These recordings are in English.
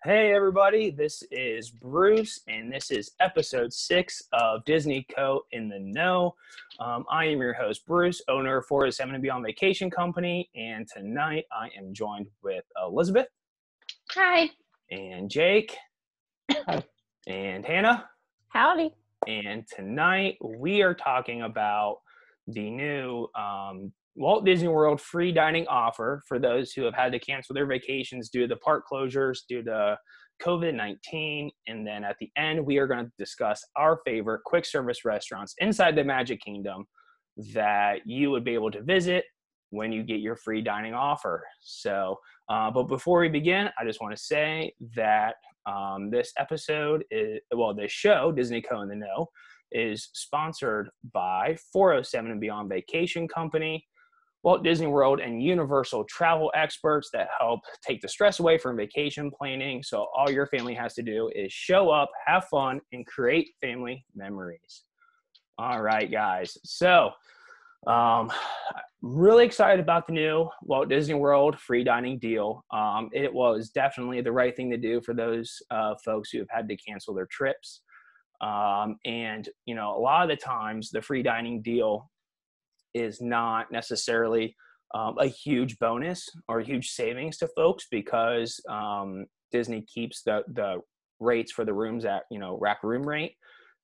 Hey everybody, this is Bruce, and this is episode 6 of Disney Co. in the Know. I am your host, Bruce, owner of 407 and Beyond Vacation Company, and tonight I am joined with Elizabeth. Hi. And Jake. Hi. And Hannah. Howdy. And tonight we are talking about the new Walt Disney World free dining offer for those who have had to cancel their vacations due to the park closures, due to COVID-19. And then at the end, we are going to discuss our favorite quick service restaurants inside the Magic Kingdom that you would be able to visit when you get your free dining offer. So, but before we begin, I just want to say that this episode this show, Disney Co. in the Know, is sponsored by 407 and Beyond Vacation Company, Walt Disney World and Universal travel experts that help take the stress away from vacation planning. So all your family has to do is show up, have fun, and create family memories. All right, guys. So really excited about the new Walt Disney World free dining deal. It was definitely the right thing to do for those folks who have had to cancel their trips. And, you know, a lot of the times the free dining deal is not necessarily a huge bonus or a huge savings to folks because Disney keeps the rates for the rooms at, rack room rate.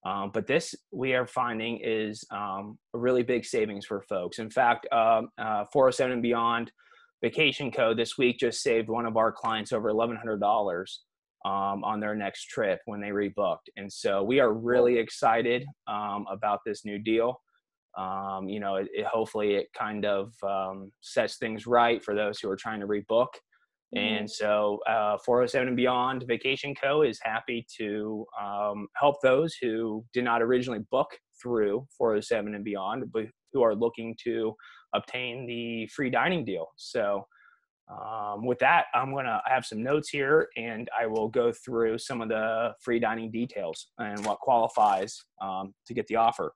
But this we are finding is a really big savings for folks. In fact, 407 and Beyond Vacation Co. this week just saved one of our clients over $1,100 on their next trip when they rebooked. And so we are really excited about this new deal. Hopefully it kind of sets things right for those who are trying to rebook. And so 407 and Beyond Vacation Co. is happy to help those who did not originally book through 407 and Beyond, but who are looking to obtain the free dining deal. So with that, I have some notes here, and I will go through some of the free dining details and what qualifies to get the offer.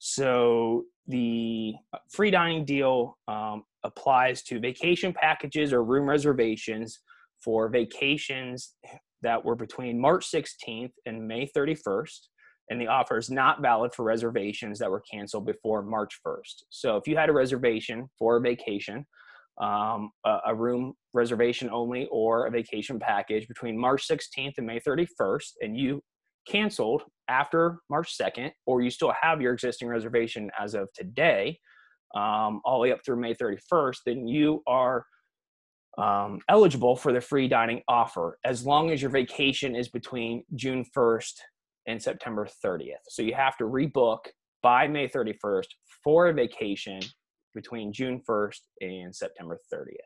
So the free dining deal applies to vacation packages or room reservations for vacations that were between March 16th and May 31st. And the offer is not valid for reservations that were canceled before March 1st. So if you had a reservation for a vacation, a room reservation only, or a vacation package between March 16th and May 31st, and you canceled after March 2nd, or you still have your existing reservation as of today, all the way up through May 31st, then you are eligible for the free dining offer as long as your vacation is between June 1st and September 30th. So you have to rebook by May 31st for a vacation between June 1st and September 30th.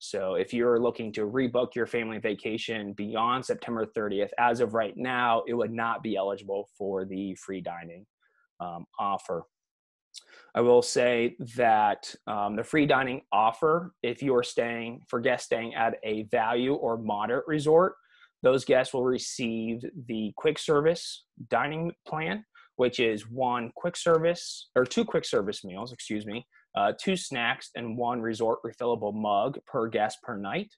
So if you're looking to rebook your family vacation beyond September 30th, as of right now, it would not be eligible for the free dining offer. I will say that the free dining offer, if you are staying at a value or moderate resort, those guests will receive the quick service dining plan, which is two quick service meals, 2 snacks and 1 resort refillable mug per guest per night.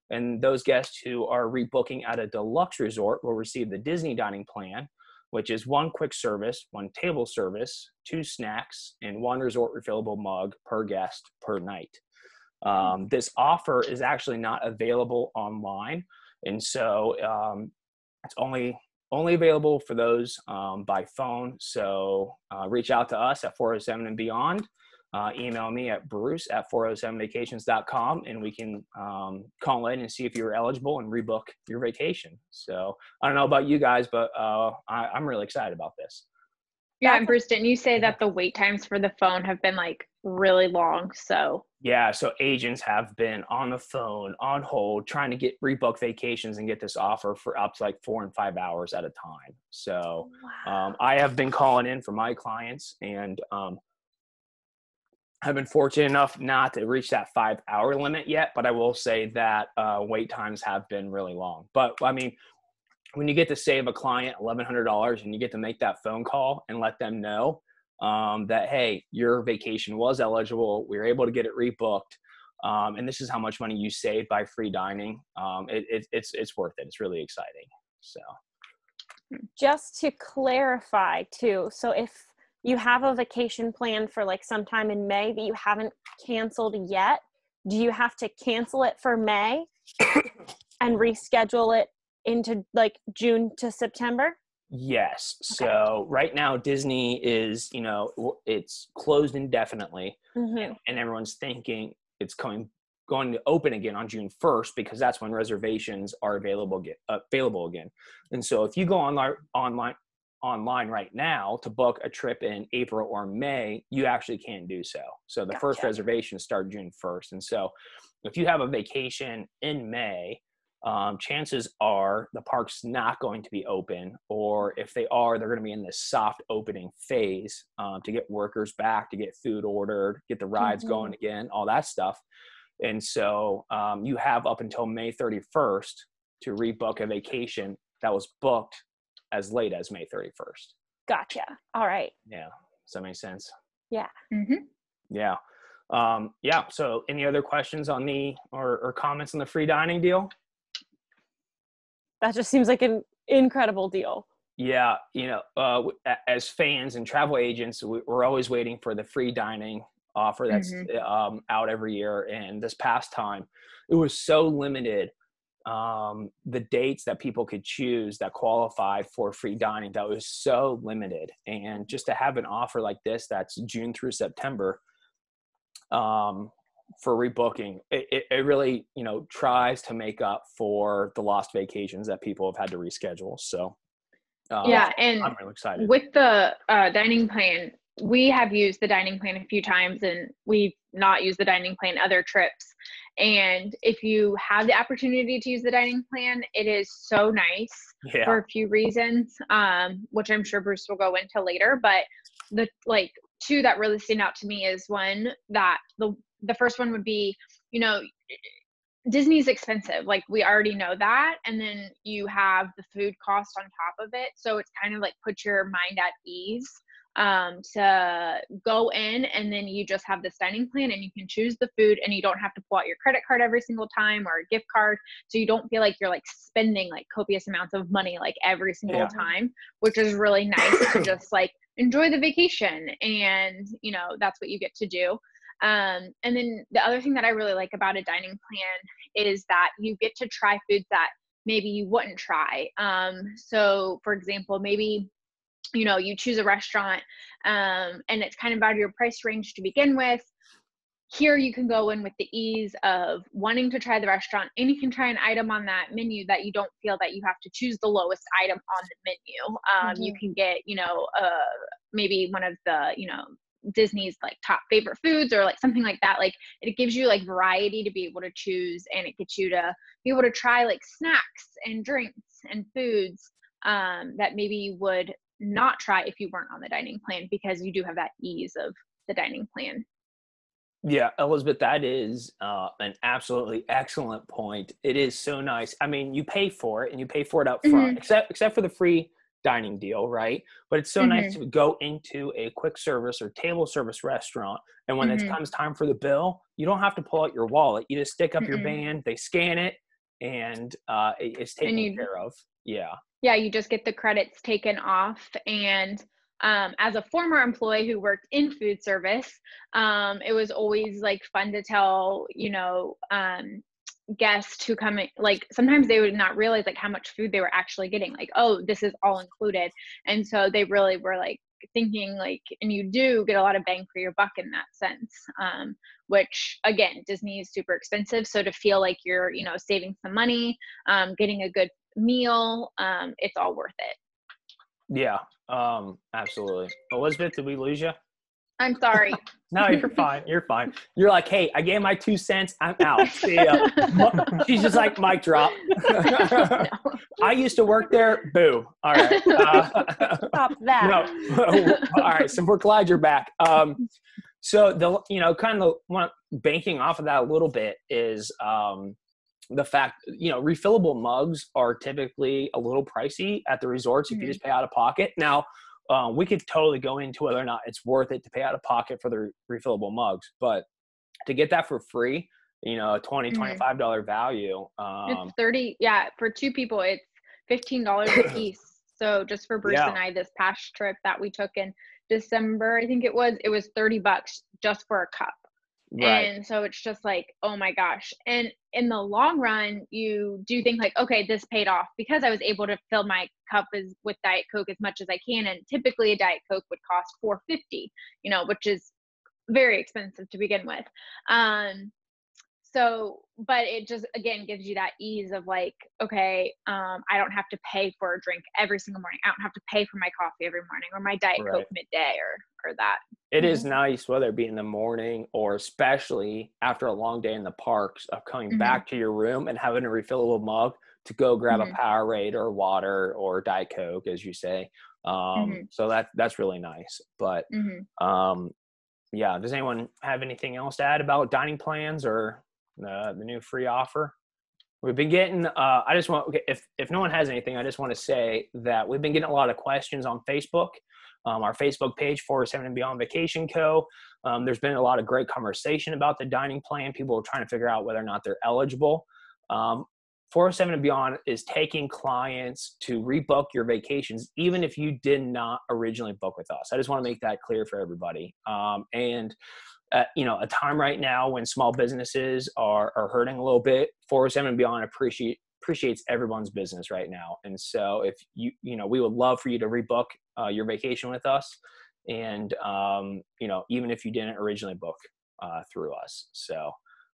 And those guests who are rebooking at a deluxe resort will receive the Disney dining plan, which is 1 quick service, 1 table service, 2 snacks, and 1 resort refillable mug per guest per night. This offer is actually not available online. And so it's only available for those by phone. So reach out to us at 407 and Beyond. Email me at bruce@407vacations.com, and we can call in and see if you're eligible and rebook your vacation. So I don't know about you guys, but I'm really excited about this. Yeah, and Bruce, didn't you say that the wait times for the phone have been like really long? So yeah, so agents have been on the phone, on hold, trying to rebook vacations and get this offer for up to like 4 and 5 hours at a time. So I have been calling in for my clients, and I've been fortunate enough not to reach that 5-hour limit yet, but I will say that wait times have been really long. But I mean, when you get to save a client $1,100 and you get to make that phone call and let them know that, hey, your vacation was eligible, we were able to get it rebooked, And this is how much money you save by free dining. It's worth it. It's really exciting. So just to clarify too, so if you have a vacation plan for like sometime in May that you haven't canceled yet, do you have to cancel it for May and reschedule it into like June to September? yes. Okay. So right now Disney is, it's closed indefinitely, Mm-hmm. and everyone's thinking it's going to open again on June 1st, because that's when reservations are available again. And so if you go online right now to book a trip in April or May, you actually can't do so. So the first reservations start June 1st. And so if you have a vacation in May, chances are the park's not going to be open, or if they are, they're going to be in this soft opening phase to get workers back, to get food ordered, get the rides going again, all that stuff. And so you have up until May 31st to rebook a vacation that was booked as late as May 31st. Gotcha. All right. Yeah. Does that make sense? Yeah. Mm-hmm. Yeah. Yeah. So any other questions on or comments on the free dining deal? That just seems like an incredible deal. Yeah. As fans and travel agents, we're always waiting for the free dining offer that's out every year. And this past time, it was so limited, the dates that people could choose that qualify for free dining, that was so limited. And just to have an offer like this that's June through September for rebooking, it really tries to make up for the lost vacations that people have had to reschedule. So and I'm really excited with the dining plan. We have used the dining plan a few times, and we've not used the dining plan other trips. And if you have the opportunity to use the dining plan, it is so nice for a few reasons, which I'm sure Bruce will go into later. But the two that really stand out to me is one, that the first one would be, Disney's expensive. Like, we already know that. And then you have the food cost on top of it. So it's kind of like put your mind at ease to go in, and then you just have this dining plan and you can choose the food, and you don't have to pull out your credit card every single time or a gift card. So you don't feel like you're like spending like copious amounts of money like every single time, which is really nice to just like enjoy the vacation. And that's what you get to do. And then the other thing that I really like about a dining plan is that you get to try foods that maybe you wouldn't try. So for example, maybe you choose a restaurant and it's kind of out of your price range to begin with. Here you can go in with the ease of wanting to try the restaurant, and you can try an item on that menu that you don't feel that you have to choose the lowest item on the menu. You can get, maybe one of the, Disney's like top favorite foods, or like something like that. Like, it gives you like variety to be able to choose, and it gets you to be able to try like snacks and drinks and foods that maybe you would not try if you weren't on the dining plan, because you do have that ease of the dining plan. Yeah, Elizabeth, that is an absolutely excellent point. It is so nice. I mean, you pay for it, and you pay for it up front, except for the free dining deal, right? But it's so nice to go into a quick service or table service restaurant, and when it comes time for the bill, you don't have to pull out your wallet. You just stick up your band, they scan it, and it's taken care of. Yeah, you just get the credits taken off. And as a former employee who worked in food service, it was always like fun to tell guests who come in, like sometimes they would not realize like how much food they were actually getting, like, oh, this is all included. And so they really were like thinking like, and you do get a lot of bang for your buck in that sense, which again, Disney is super expensive. So to feel like you're saving some money, getting a good meal, it's all worth it. Yeah, absolutely. Elizabeth, did we lose you? I'm sorry. No, you're fine. You're fine. You're like, hey, I gave my 2 cents. I'm out. See ya. She's just like, mic drop. No. I used to work there. Boo. All right. Stop that. No. All right. So we're glad you're back. So kind of banking off of that a little bit is the fact, refillable mugs are typically a little pricey at the resorts if you just pay out of pocket. Now, we could totally go into whether or not it's worth it to pay out of pocket for the refillable mugs, but to get that for free, a $20, $25 value. It's 30. Yeah. For 2 people, it's $15 a piece. So just for Bruce and I, this past trip that we took in December, I think it was $30 just for a cup. Right. And so it's just like, oh my gosh. And in the long run, you do think like, okay, this paid off because I was able to fill my cup with Diet Coke as much as I can. And typically a Diet Coke would cost $4.50, which is very expensive to begin with. So, but it just, again, gives you that ease of like, okay, I don't have to pay for a drink every single morning. I don't have to pay for my coffee every morning or my Diet Coke midday or that. It is nice, whether it be in the morning or especially after a long day in the parks, of coming back to your room and having a refillable mug to go grab a Powerade or water or Diet Coke, as you say. So that's really nice. But yeah, does anyone have anything else to add about dining plans or the new free offer? We've been getting, if no one has anything, I just want to say that we've been getting a lot of questions on Facebook, our Facebook page, 407 and Beyond Vacation Co. There's been a lot of great conversation about the dining plan. People are trying to figure out whether or not they're eligible. 407 and Beyond is taking clients to rebook your vacations, even if you did not originally book with us. I just want to make that clear for everybody. A time right now when small businesses are hurting a little bit, 407 and Beyond appreciates everyone's business right now. And so if we would love for you to rebook your vacation with us. And, even if you didn't originally book through us. So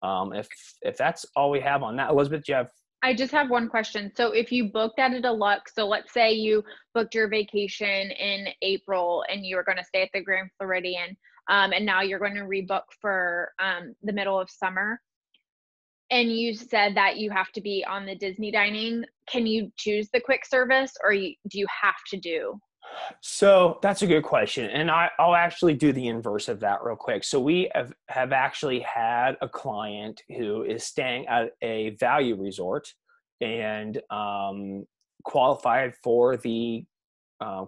if that's all we have on that, Elizabeth, do you have? I just have one question. So if you booked at a deluxe, so let's say you booked your vacation in April and you were going to stay at the Grand Floridian, and now you're going to rebook for the middle of summer, and you said that you have to be on the Disney dining, can you choose the quick service or do you have to do? So that's a good question. And I'll actually do the inverse of that real quick. So we have actually had a client who is staying at a value resort and qualified for the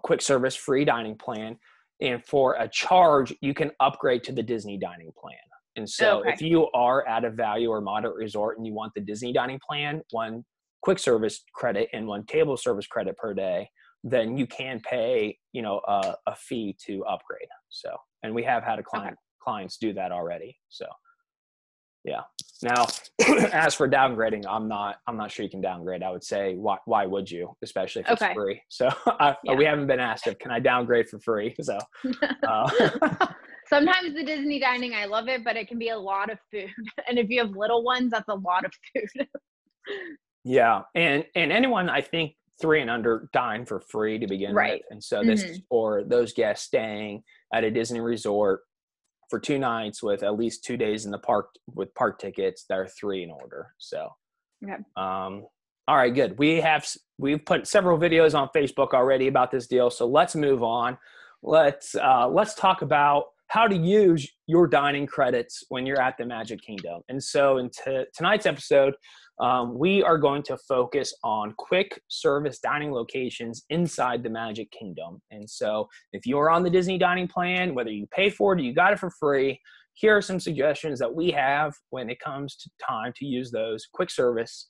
quick service free dining plan. And for a charge, you can upgrade to the Disney dining plan. And so if you are at a value or moderate resort and you want the Disney dining plan, 1 quick service credit and 1 table service credit per day, then you can pay, a fee to upgrade. So, and we have had clients do that already. So, yeah. Now, as for downgrading, I'm not sure you can downgrade. I would say, why would you, especially if it's free? So we haven't been asked can I downgrade for free? So sometimes the Disney dining, I love it, but it can be a lot of food. And if you have little ones, that's a lot of food. Yeah. And anyone, I think, 3 and under dine for free to begin with. And so this is for those guests staying at a Disney resort for 2 nights with at least 2 days in the park with park tickets that are 3 in order. So, all right, good. We've put several videos on Facebook already about this deal. So let's move on. Let's talk about how to use your dining credits when you're at the Magic Kingdom. And so in tonight's episode, we are going to focus on quick service dining locations inside the Magic Kingdom. And so if you're on the Disney dining plan, whether you pay for it or you got it for free, here are some suggestions that we have when it comes to time to use those quick service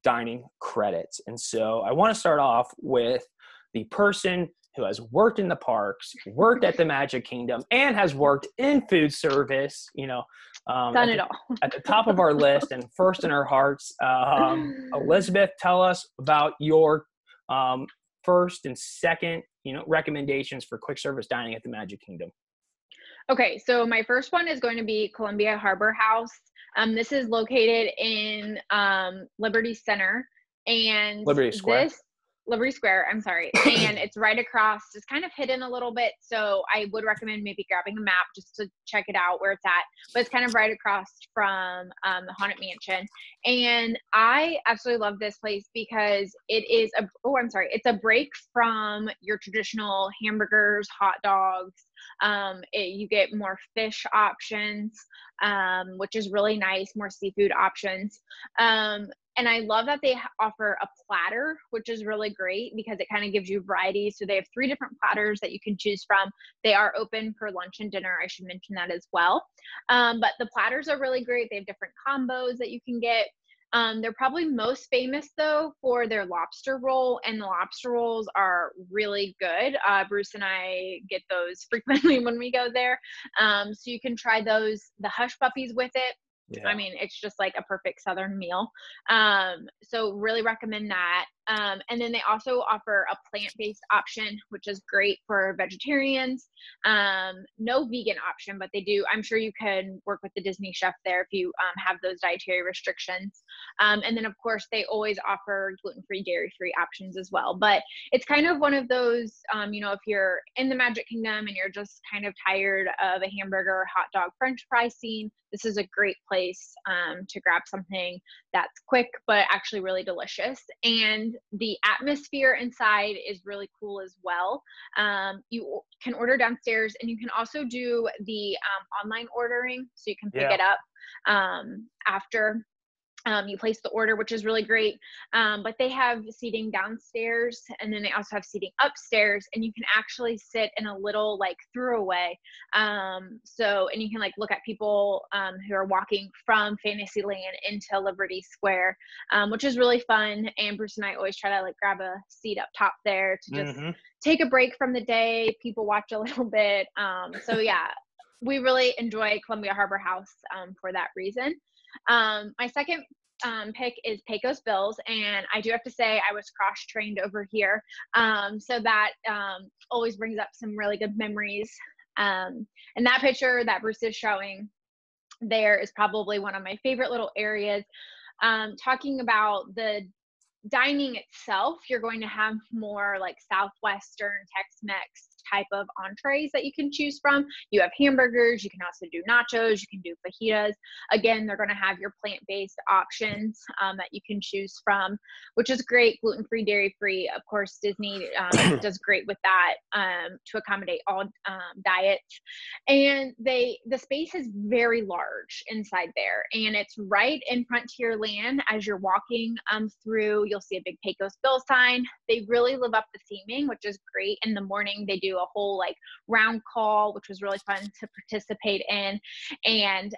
dining credits. And so I want to start off with the person who has worked in the parks, worked at the Magic Kingdom, and has worked in food service, done it all. At the top of our list and first in our hearts. Elizabeth, tell us about your first and second, recommendations for quick service dining at the Magic Kingdom. Okay, so my first one is going to be Columbia Harbor House. This is located in Liberty Center and Liberty Square, I'm sorry. And it's right across, it's kind of hidden a little bit. So I would recommend maybe grabbing a map just to check it out where it's at. But it's kind of right across from the Haunted Mansion. And I absolutely love this place because it's a break from your traditional hamburgers, hot dogs. You get more fish options, which is really nice, more seafood options. And I love that they offer a platter, which is really great because it kind of gives you variety. So they have 3 different platters that you can choose from. They are open for lunch and dinner. I should mention that as well. But the platters are really great. They have different combos that you can get. They're probably most famous though for their lobster roll, and the lobster rolls are really good. Bruce and I get those frequently when we go there. So you can try those, the hush puppies with it. Yeah. I mean, it's just like a perfect Southern meal. So really recommend that. And then they also offer a plant-based option, which is great for vegetarians. No vegan option, but they do. I'm sure you can work with the Disney chef there if you have those dietary restrictions. And then of course they always offer gluten-free, dairy-free options as well. But it's kind of one of those, you know, if you're in the Magic Kingdom and you're just kind of tired of a hamburger, hot dog, French fry scene, this is a great place to grab something that's quick, but actually really delicious. And the atmosphere inside is really cool as well. You can order downstairs, and you can also do the online ordering, so you can pick it up after you place the order, which is really great. But they have seating downstairs, and then they also have seating upstairs, and you can actually sit in a little like throughway. So, and you can like look at people who are walking from Fantasyland into Liberty Square, which is really fun. And Bruce and I always try to like grab a seat up top there to just take a break from the day, people watch a little bit. So yeah, we really enjoy Columbia Harbor House for that reason. My second pick is Pecos Bills, and I do have to say I was cross-trained over here, so that always brings up some really good memories. And that picture that Bruce is showing there is probably one of my favorite little areas. Talking about the dining itself, you're going to have more like Southwestern Tex-Mex type of entrees that you can choose from. You have hamburgers, you can also do nachos, you can do fajitas. Again, they're going to have your plant-based options that you can choose from, which is great. Gluten-free, dairy-free. Of course, Disney does great with that to accommodate all diets. And the space is very large inside there, and it's right in Frontierland. As you're walking through, you'll see a big Pecos Bill sign. They really live up the theming, which is great. In the morning, they do a whole like round call, which was really fun to participate in. And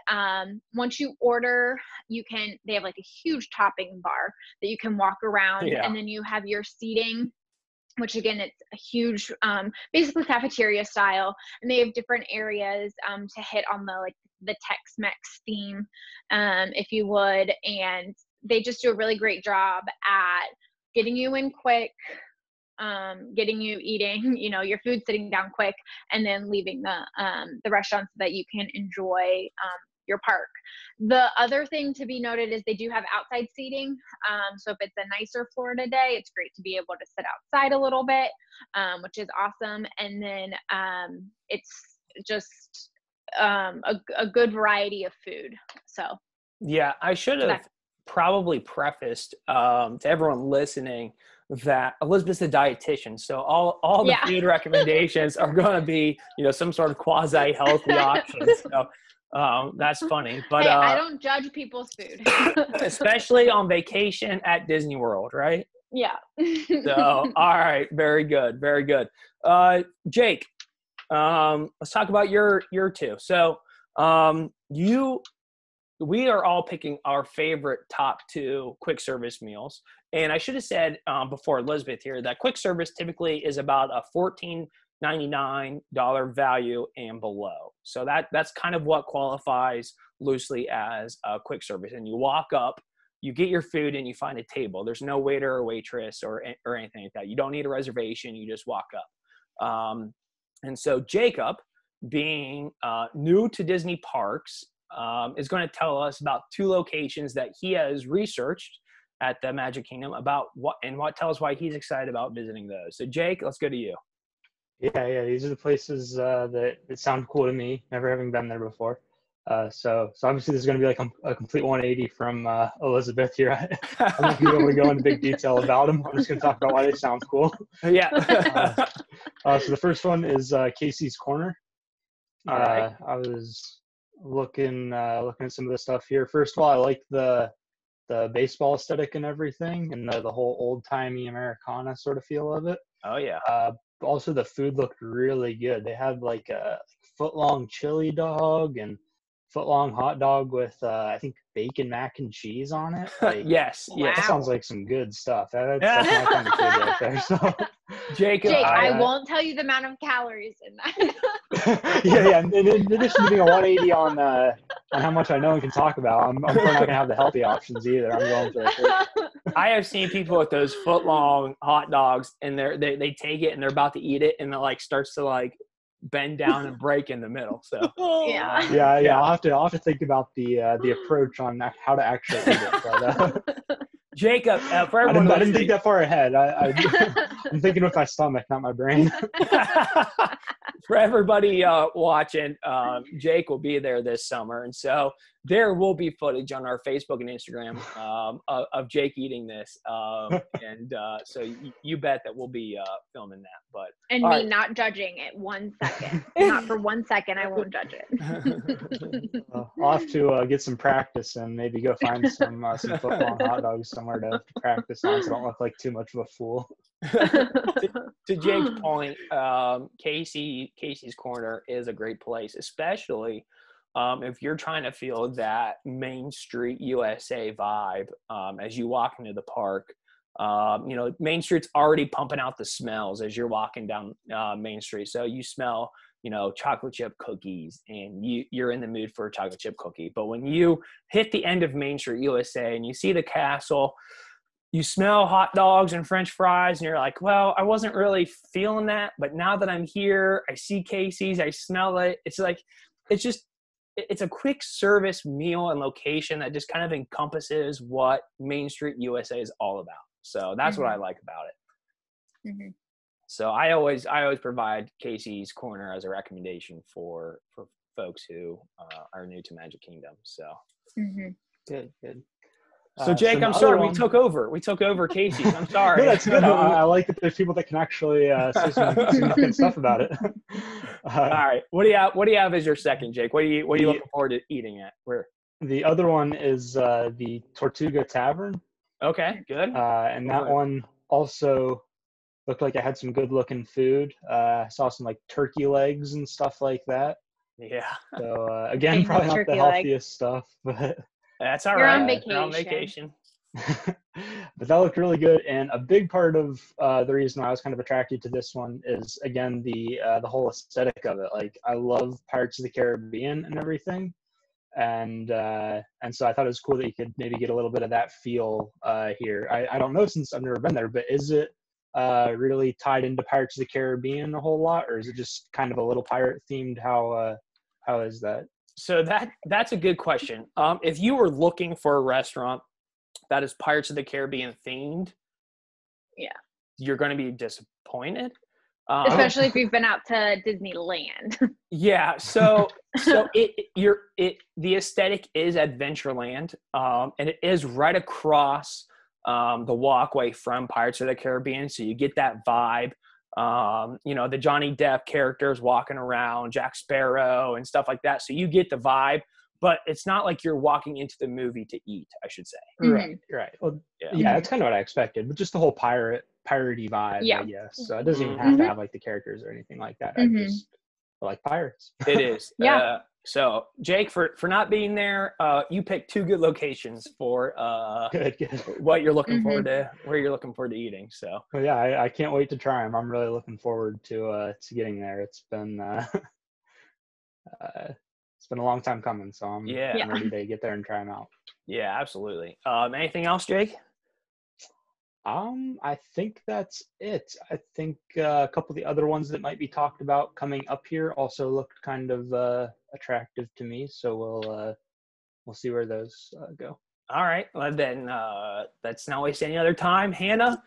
once you order, they have like a huge topping bar that you can walk around, and then you have your seating, which again, it's a huge, basically cafeteria style, and they have different areas to hit on the Tex-Mex theme, if you would. And they just do a really great job at getting you in quick, getting you eating, you know, your food sitting down quick, and then leaving the restaurant so that you can enjoy your park. The other thing to be noted is they do have outside seating. So if it's a nicer Florida day, it's great to be able to sit outside a little bit, which is awesome. And then it's just a good variety of food. So yeah, I should have probably prefaced to everyone listening that Elizabeth's a dietitian, so all the food recommendations are going to be, you know, some sort of quasi healthy options. So that's funny, but hey, I don't judge people's food, especially on vacation at Disney World, right? Yeah. So all right, very good, very good. Jake, let's talk about your two. So we are all picking our favorite top 2 quick service meals. And I should have said before Elizabeth here that quick service typically is about a $14.99 value and below. So that's kind of what qualifies loosely as a quick service. And you walk up, you get your food, and you find a table. There's no waiter or waitress or anything like that. You don't need a reservation. You just walk up. And so Jacob, being new to Disney parks, is going to tell us about 2 locations that he has researched at the Magic Kingdom about tell us why he's excited about visiting those. So Jake, let's go to you. Yeah. These are the places that sound cool to me, never having been there before. So obviously this is going to be like a complete 180 from Elizabeth here. I'm not going to be able to go into big detail about them. I'm just going to talk about why they sound cool. Yeah. So the first one is Casey's Corner. Right. I was looking at some of the stuff here. First of all, I like the the baseball aesthetic and everything, and the whole old timey Americana sort of feel of it. Oh yeah. Also, the food looked really good. They had like a foot-long chili dog and foot-long hot dog with I think bacon mac and cheese on it. Like, Yes. Wow. that sounds like some good stuff. That's my kind of food right there. So, Jacob, Jake, I won't tell you the amount of calories in that. yeah. In addition to being a 180 on how much I know and can talk about, I'm probably not gonna have the healthy options either. I'm going for it. I have seen people with those foot long hot dogs, and they take it and they're about to eat it, and it like starts to like bend down and break in the middle. So Yeah. I'll have to think about the approach on how to actually eat it. But, Jacob, for everyone, I didn't think that far ahead. I'm thinking with my stomach, not my brain. for everybody watching, Jake will be there this summer, and so there will be footage on our Facebook and Instagram of Jake eating this, and so you bet that we'll be filming that. But And me not judging it 1 second. Not for 1 second, I won't judge it. I'll have to get some practice and maybe go find some foot-long hot dogs somewhere to practice on, so I don't look like too much of a fool. to Jake's point, Casey's Corner is a great place, especially if you're trying to feel that Main Street USA vibe as you walk into the park. Main Street's already pumping out the smells as you're walking down Main Street. So you smell, chocolate chip cookies, and you're in the mood for a chocolate chip cookie. But when you hit the end of Main Street USA and you see the castle, you smell hot dogs and French fries, and you're like, well, I wasn't really feeling that, but now that I'm here, I see Casey's, I smell it. It's a quick service meal and location that just kind of encompasses what Main Street USA is all about. So that's what I like about it. Mm-hmm. So I always provide Casey's Corner as a recommendation for folks who are new to Magic Kingdom. So Good. So Jake, I'm sorry, we took over Casey's. I'm sorry. No, that's good. I like that there's people that can actually say some good stuff about it. All right, what do you have as your second, Jake? What are you looking forward to eating at? Where? The other one is the Tortuga Tavern. Okay, good. And that one also looked like it had some good looking food. I saw some like turkey legs and stuff like that. Yeah. So again, probably not the healthiest stuff, but that's all You're right. You're on vacation. But that looked really good, and a big part of the reason I was kind of attracted to this one is again the whole aesthetic of it. Like, I love Pirates of the Caribbean and everything, and so I thought it was cool that you could maybe get a little bit of that feel here. I don't know, since I've never been there, but is it really tied into Pirates of the Caribbean a whole lot, or is it just kind of a little pirate themed? How is that? So that's a good question. If you were looking for a restaurant that is Pirates of the Caribbean themed, yeah, you're going to be disappointed. Especially if you've been out to Disneyland. Yeah. So the aesthetic is Adventureland, and it is right across the walkway from Pirates of the Caribbean. So you get that vibe. The Johnny Depp characters walking around, Jack Sparrow and stuff like that. So you get the vibe, but it's not like you're walking into the movie to eat, I should say. Right. Well, yeah, that's kind of what I expected, but just the whole piratey vibe, I guess. So it doesn't even have to have like the characters or anything like that. I just like pirates. It is. Yeah. So Jake, for not being there, you picked two good locations for good. what you're looking forward to, where you're looking forward to eating. So well, yeah, I can't wait to try them. I'm really looking forward to getting there. It's been a long time coming, so I'm ready to get there and try them out. Yeah, absolutely. Anything else, Jake? I think that's it. I think a couple of the other ones that might be talked about coming up here also looked kind of attractive to me. So we'll see where those go. All right. Well, then let's not waste any other time. Hannah,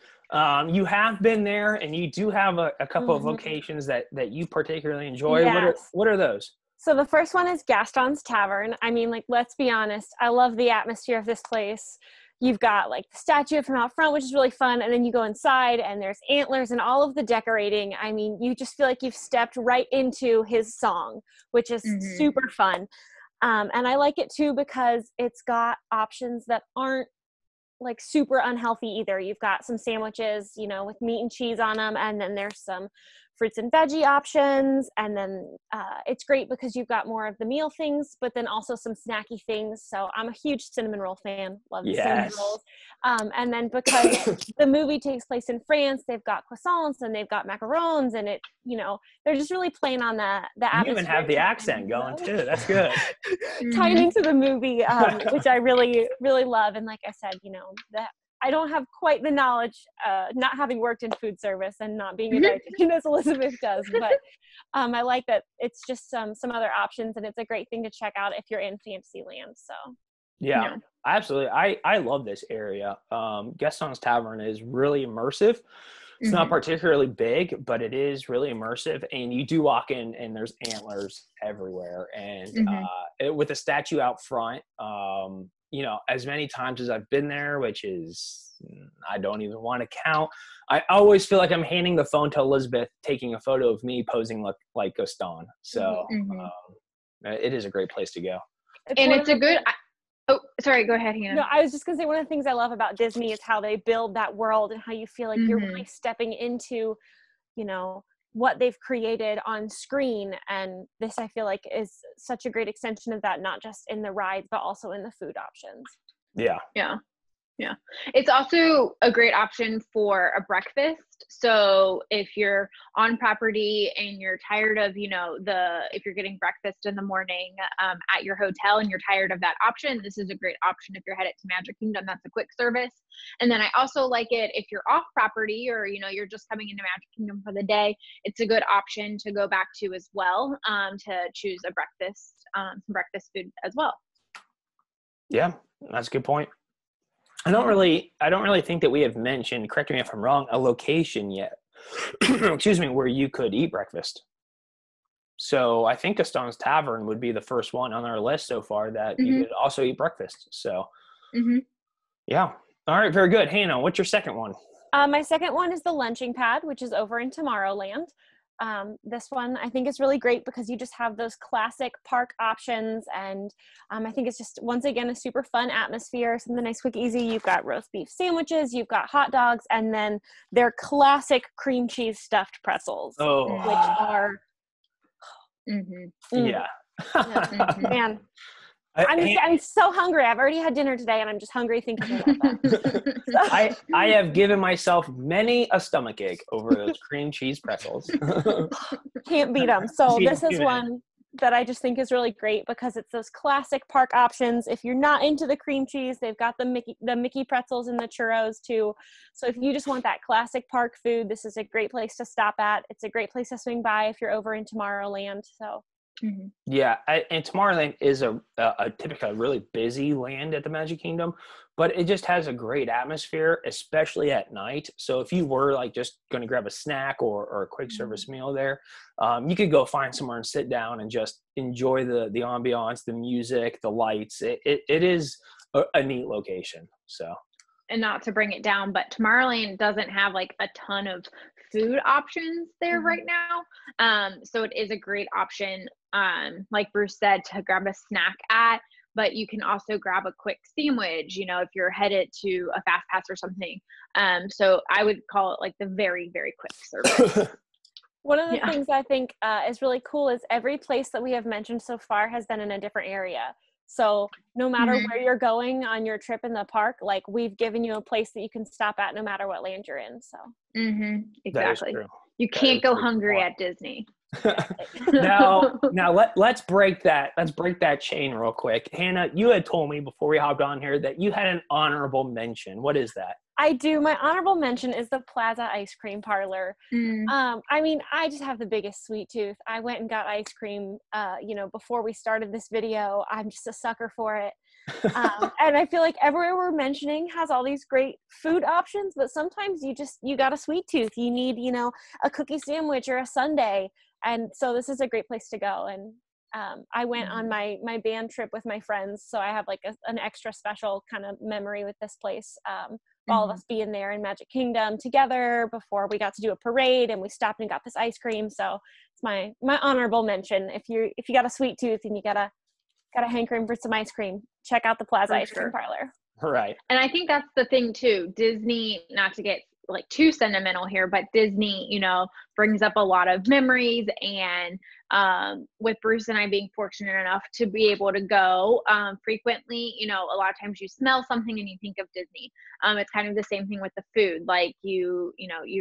you have been there, and you do have a couple of locations that you particularly enjoy. Yes. What are those? So the first one is Gaston's Tavern. I mean, like, let's be honest. I love the atmosphere of this place. You've got like the statue of him out front, which is really fun. And then you go inside and there's antlers and all of the decorating. I mean, you just feel like you've stepped right into his song, which is super fun. And I like it too because it's got options that aren't like super unhealthy either. You've got some sandwiches, you know, with meat and cheese on them, and then there's some fruits and veggie options, and then it's great because you've got more of the meal things, but then also some snacky things. So I'm a huge cinnamon roll fan, love cinnamon rolls. And then because the movie takes place in France, they've got croissants and they've got macarons, and it, you know, they're just really playing on the atmosphere. You even have the accent going too. That's good. Tying into the movie, which I really, really love. And like I said, you know, that I don't have quite the knowledge, not having worked in food service and not being a dietitian as Elizabeth does, but I like that it's just some other options, and it's a great thing to check out if you're in Fantasyland. So yeah. Absolutely. I love this area. Gaston's Tavern is really immersive. It's not particularly big, but it is really immersive. And you do walk in and there's antlers everywhere. And with a statue out front, you know, as many times as I've been there, which is, I don't even want to count, I always feel like I'm handing the phone to Elizabeth, taking a photo of me posing like Gaston. So it is a great place to go. And it's a good... Oh, sorry, go ahead, Hannah. No, I was just going to say, one of the things I love about Disney is how they build that world and how you feel like you're really stepping into, you know, what they've created on screen. And this, I feel like, is such a great extension of that, not just in the rides, but also in the food options. Yeah. It's also a great option for a breakfast. So if you're on property and you're tired of, you know, if you're getting breakfast in the morning at your hotel and you're tired of that option, this is a great option if you're headed to Magic Kingdom. That's a quick service. And then I also like it if you're off property or, you know, you're just coming into Magic Kingdom for the day. It's a good option to go back to as well, to choose a breakfast, some breakfast food as well. Yeah, that's a good point. I don't really think that we have mentioned, correct me if I'm wrong, a location yet, excuse me, where you could eat breakfast. So I think Gaston's Tavern would be the first one on our list so far that you could also eat breakfast. So yeah. All right. Very good. Hannah, what's your second one? My second one is the lunching pad, which is over in Tomorrowland. This one I think is really great because you just have those classic park options, and I think it's just, once again, a super fun atmosphere, something nice, quick, easy. You've got roast beef sandwiches, you've got hot dogs, and then their classic cream cheese stuffed pretzels, which are man, I'm so hungry. I've already had dinner today and I'm just hungry thinking about that. I have given myself many a stomachache over those cream cheese pretzels. Can't beat them. So this is one that I just think is really great because it's those classic park options. If you're not into the cream cheese, they've got the Mickey pretzels and the churros too. So if you just want that classic park food, this is a great place to stop at. It's a great place to swing by if you're over in Tomorrowland. So yeah, and Tomorrowland is a typically really busy land at the Magic Kingdom, but it just has a great atmosphere, especially at night. So if you were like just going to grab a snack or a quick service meal there, you could go find somewhere and sit down and just enjoy the ambiance, the music, the lights. It is a neat location. So, and not to bring it down, but Tomorrowland doesn't have like a ton of food options there right now. So it is a great option, like Bruce said, to grab a snack at, but you can also grab a quick sandwich, you know, if you're headed to a fast pass or something. So I would call it like the very, very quick service. One of the things I think is really cool is every place that we have mentioned so far has been in a different area. So no matter where you're going on your trip in the park, like we've given you a place that you can stop at no matter what land you're in. So exactly. You can't go hungry at Disney. now let's break that chain real quick. Hannah, you had told me before we hopped on here that you had an honorable mention. What is that? I do. My honorable mention is the Plaza Ice Cream Parlor. I mean, I just have the biggest sweet tooth. I went and got ice cream, you know, before we started this video. I'm just a sucker for it. And I feel like everywhere we're mentioning has all these great food options, but sometimes you got a sweet tooth. You need, you know, a cookie sandwich or a sundae. And so this is a great place to go. And I went on my band trip with my friends, so I have like an extra special kind of memory with this place. All of us being there in Magic Kingdom together before we got to do a parade, and we stopped and got this ice cream. So it's my honorable mention. If you got a sweet tooth and you got a hankering for some ice cream, check out the Plaza Ice Cream Parlor. Right. And I think that's the thing too. Disney, not to get like too sentimental here, but Disney, brings up a lot of memories. And with Bruce and I being fortunate enough to be able to go frequently, a lot of times you smell something and you think of Disney. It's kind of the same thing with the food. Like you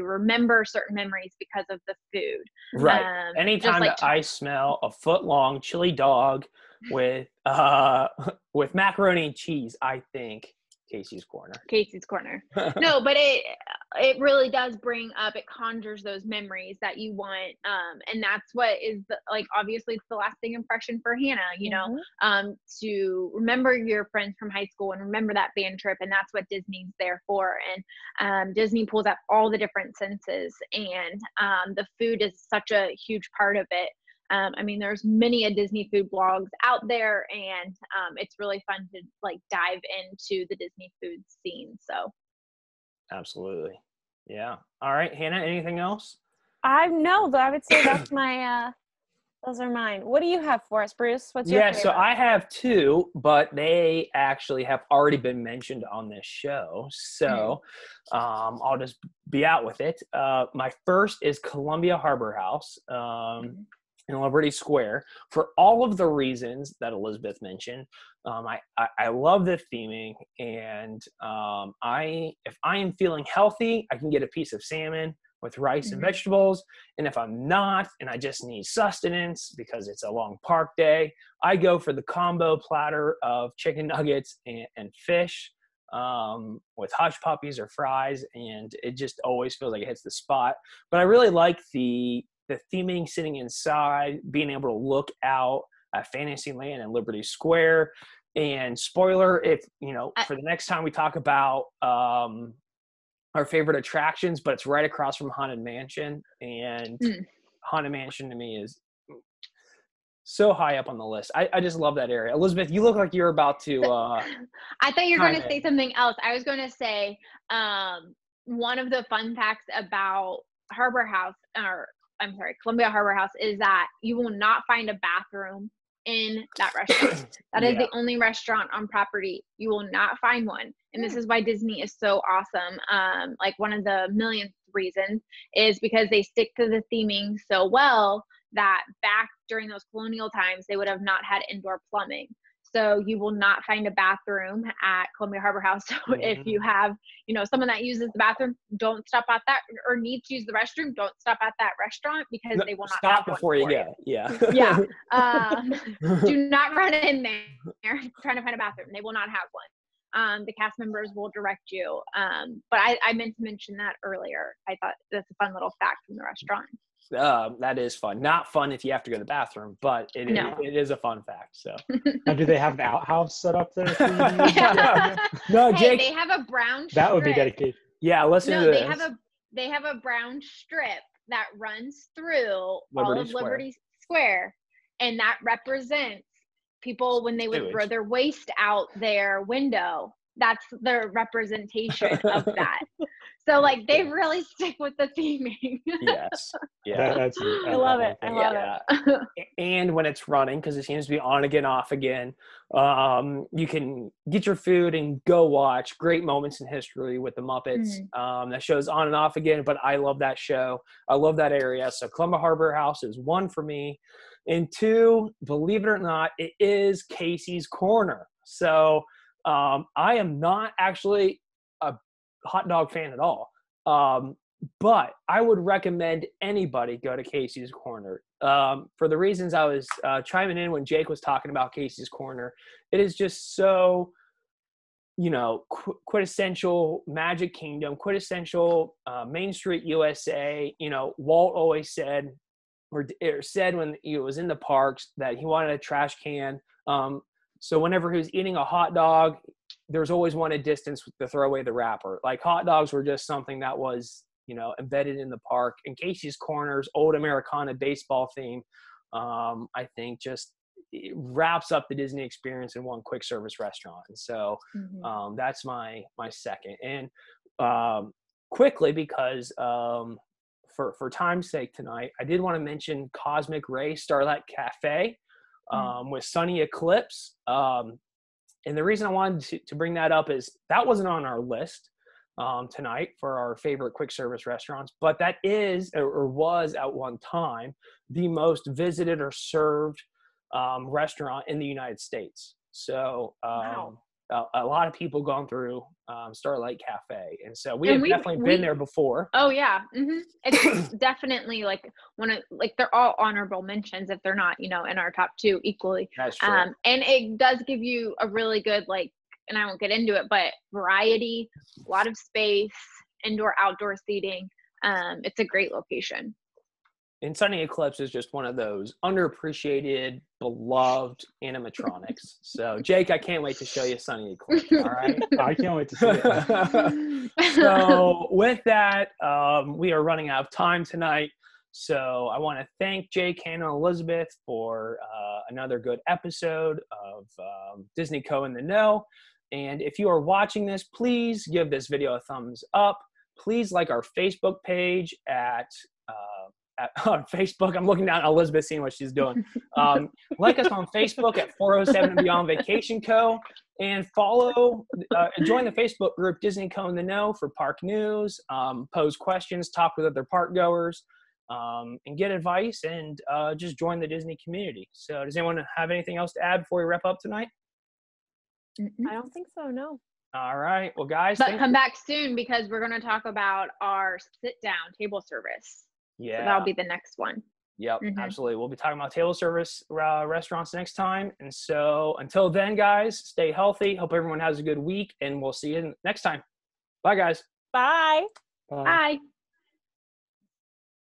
remember certain memories because of the food. Right. Anytime that I smell a foot-long chili dog with macaroni and cheese, I think Casey's Corner. No, but it really does bring up, it conjures those memories that you want. And that's what is obviously it's the lasting impression for Hannah, to remember your friends from high school and remember that band trip. And that's what Disney's there for. And Disney pulls out all the different senses, and the food is such a huge part of it. There's many a Disney food blogs out there, and it's really fun to dive into the Disney food scene. So, absolutely, yeah. All right, Hannah, anything else? No, but I would say that's my. Those are mine. What do you have for us, Bruce? What's your favorite? So I have two, but they actually have already been mentioned on this show. So I'll just be out with it. My first is Columbia Harbor House. In Liberty Square, for all of the reasons that Elizabeth mentioned. I love the theming, and if I am feeling healthy, I can get a piece of salmon with rice and vegetables. And if I'm not, and I just need sustenance because it's a long park day, I go for the combo platter of chicken nuggets and fish with hush puppies or fries, and it just always feels like it hits the spot. But I really like the theming, sitting inside, being able to look out at Fantasyland and Liberty Square. And spoiler, if for the next time we talk about our favorite attractions, but it's right across from Haunted Mansion, and Haunted Mansion to me is so high up on the list. I just love that area. Elizabeth, you look like you're about to I thought you were going to say something else. I was going to say one of the fun facts about Columbia Harbor House is that you will not find a bathroom in that restaurant. That is the only restaurant on property. You will not find one. And this is why Disney is so awesome. One of the millionth reasons is because they stick to the theming so well that back during those colonial times, they would have not had indoor plumbing. So you will not find a bathroom at Columbia Harbor House. So if you have, someone that uses the bathroom, don't stop at that, or needs to use the restroom, don't stop at that restaurant because they will not stop before you go. Yeah. Yeah. Do not run in there trying to find a bathroom. They will not have one. The cast members will direct you. But I meant to mention that earlier. I thought that's a fun little fact from the restaurant. That is fun. Not fun if you have to go to the bathroom, but it is a fun fact. So, now, do they have an outhouse set up there? No, Jake. Hey, they have a brown strip. That would be dedication. Yeah, listen to this. They have a brown strip that runs through all of Square. Liberty Square, and that represents people when they would throw their waste out their window. That's their representation of that. So they really stick with the theming. Yes. Yeah. I love it. I love it. And when it's running, because it seems to be on again, off again, you can get your food and go watch Great Moments in History with the Muppets. That show's on and off again, but I love that show. I love that area. So Columbia Harbor House is one for me. And two, believe it or not, it is Casey's Corner. So I am not actually a hot dog fan at all. But I would recommend anybody go to Casey's Corner. For the reasons I was chiming in when Jake was talking about Casey's Corner, it is just so, quintessential Magic Kingdom, quintessential Main Street USA. Walt always said, or said when he was in the parks, that he wanted a trash can. So whenever he was eating a hot dog, there's always one at distance to throw away the wrapper. Hot dogs were just something that was, embedded in the park. And Casey's Corner's old Americana baseball theme, I think just wraps up the Disney experience in one quick service restaurant. And so that's my second. And quickly, because for time's sake tonight, I did want to mention Cosmic Ray Starlight Cafe with Sunny Eclipse. And the reason I wanted to bring that up is that wasn't on our list tonight for our favorite quick service restaurants, but that is or was at one time the most visited or served restaurant in the United States. So Wow. a lot of people going through Starlight Cafe, and so we've definitely been there before. Oh yeah, it's definitely like they're all honorable mentions if they're not, in our top 2 equally. That's true. And it does give you a really good and I won't get into it, but variety, a lot of space, indoor outdoor seating. It's a great location. And Sunny Eclipse is just one of those underappreciated, beloved animatronics. So, Jake, I can't wait to show you Sunny Eclipse. All right. I can't wait to see it. So, with that, we are running out of time tonight. So, I want to thank Jake, Hannah, and Elizabeth for another good episode of Disney Co. in the Know. And if you are watching this, please give this video a thumbs up. Please like our Facebook page on Facebook. I'm looking down at Elizabeth, seeing what she's doing. Like us on Facebook at 407 and Beyond Vacation Co. And join the Facebook group Disney Co. in the Know for park news, pose questions, talk with other park goers, and get advice, and just join the Disney community. So does anyone have anything else to add before we wrap up tonight? I don't think so, no. All right. Well, guys. But come back soon because we're going to talk about our sit-down table service. Yeah. So that'll be the next one. Yep, absolutely. We'll be talking about table service restaurants next time. And so until then, guys, stay healthy. Hope everyone has a good week, and we'll see you next time. Bye, guys. Bye. Bye.